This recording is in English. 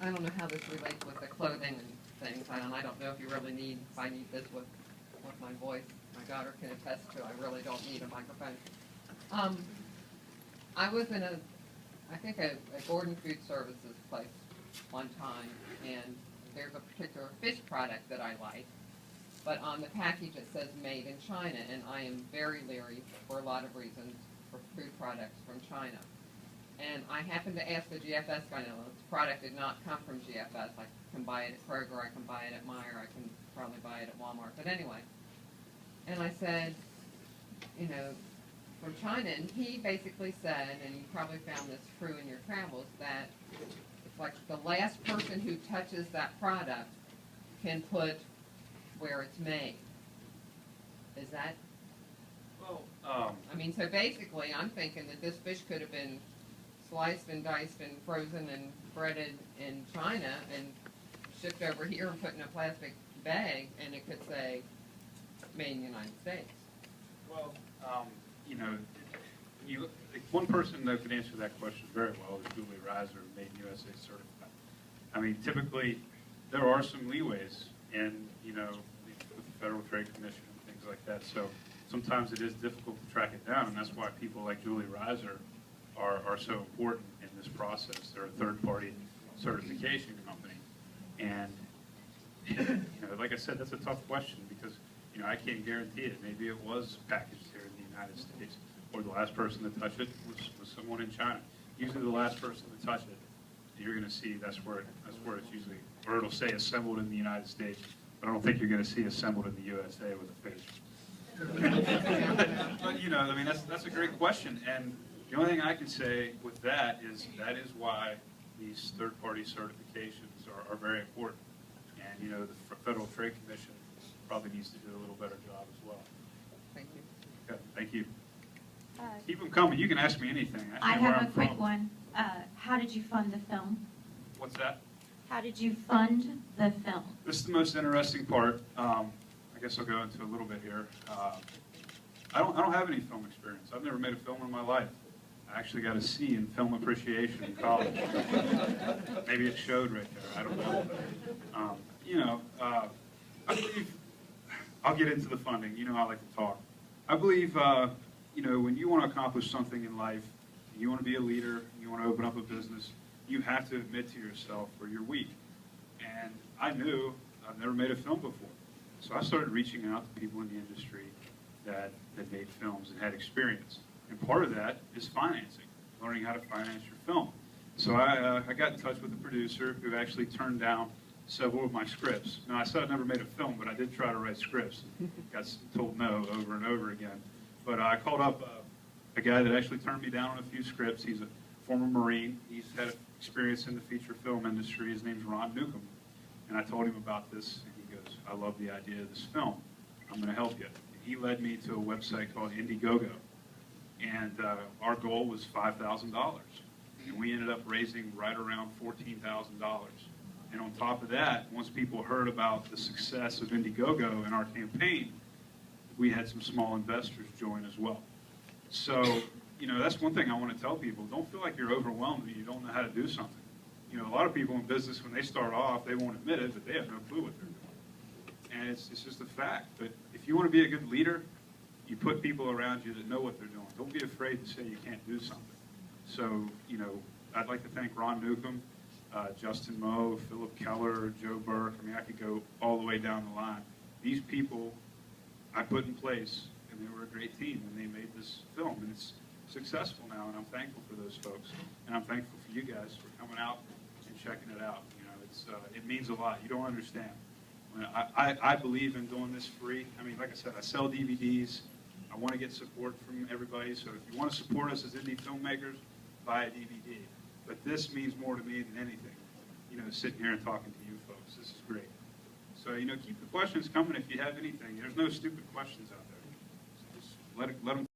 I don't know how this relates with the clothing and things. I don't know if you really need, if I need this with my voice. My daughter can attest to I really don't need a microphone. Um, I was in I think a Gordon Food Services place one time, and there's a particular fish product that I like, but on the package it says made in China, and I am very leery for a lot of reasons for food products from China. And I happened to ask the GFS guy, no, this product did not come from GFS. I can buy it at Kroger, I can buy it at Meijer, I can probably buy it at Walmart, but anyway. And I said, you know, from China, and he basically said, and you probably found this true in your travels, that it's like the last person who touches that product can put where it's made. Is that? Well, I mean, so basically, I'm thinking that this fish could have been sliced and diced and frozen and breaded in China and shipped over here and put in a plastic bag, and it could say made in the United States. well, you know, one person that could answer that question very well is Julie Reiser, Made in USA certified. I mean, typically, there are some leeways in, you know, with the Federal Trade Commission and things like that. So sometimes it is difficult to track it down, and that's why people like Julie Reiser are so important in this process. They're a third-party certification company. And, you know, like I said, that's a tough question because, you know, I can't guarantee it. Maybe it was packaged here in the United States, or the last person to touch it was someone in China. Usually the last person to touch it, you're going to see that's where it's usually, or it'll say assembled in the United States, but I don't think you're going to see assembled in the USA with a fish. But, you know, I mean, that's a great question, and the only thing I can say with that is why these third-party certifications are very important. And, you know, the Federal Trade Commission probably needs to do a little better job as well. Thank you. Okay, thank you. Keep them coming. You can ask me anything. I have a quick one. How did you fund the film? What's that? How did you fund the film? This is the most interesting part. I guess I'll go into a little bit here. I don't have any film experience. I've never made a film in my life. I actually got a C in film appreciation in college. Maybe it showed right there. I don't know. You know, I believe, I'll get into the funding. You know I like to talk. I believe, you know, when you want to accomplish something in life, you want to be a leader, you want to open up a business, you have to admit to yourself where you're weak. And I knew I've never made a film before. So I started reaching out to people in the industry that made films and had experience. And part of that is financing, learning how to finance your film. So I got in touch with a producer who actually turned down several of my scripts. Now, I said I never made a film, but I did try to write scripts. Got told no over and over again. But I called up a guy that actually turned me down on a few scripts. He's a former Marine. He's had experience in the feature film industry. His name's Ron Newcomb. And I told him about this, and he goes, I love the idea of this film. I'm going to help you. And he led me to a website called Indiegogo. And our goal was $5,000. And we ended up raising right around $14,000. And on top of that, once people heard about the success of Indiegogo and our campaign, we had some small investors join as well. So, you know, that's one thing I want to tell people. Don't feel like you're overwhelmed and you don't know how to do something. You know, a lot of people in business, when they start off, they won't admit it, but they have no clue what they're doing. And it's just a fact. But if you want to be a good leader, you put people around you that know what they're doing. Don't be afraid to say you can't do something. So, you know, I'd like to thank Ron Newcomb, Justin Moe, Philip Keller, Joe Burke. I mean, I could go all the way down the line. These people I put in place, and they were a great team, and they made this film, and it's successful now, and I'm thankful for those folks, and I'm thankful for you guys for coming out and checking it out. You know, it means a lot. You don't understand. I believe in doing this free. I mean, like I said, I sell DVDs. I want to get support from everybody, so if you want to support us as indie filmmakers, buy a DVD. But this means more to me than anything, you know, sitting here and talking to you folks. This is great. So, you know, keep the questions coming if you have anything. There's no stupid questions out there. So just let them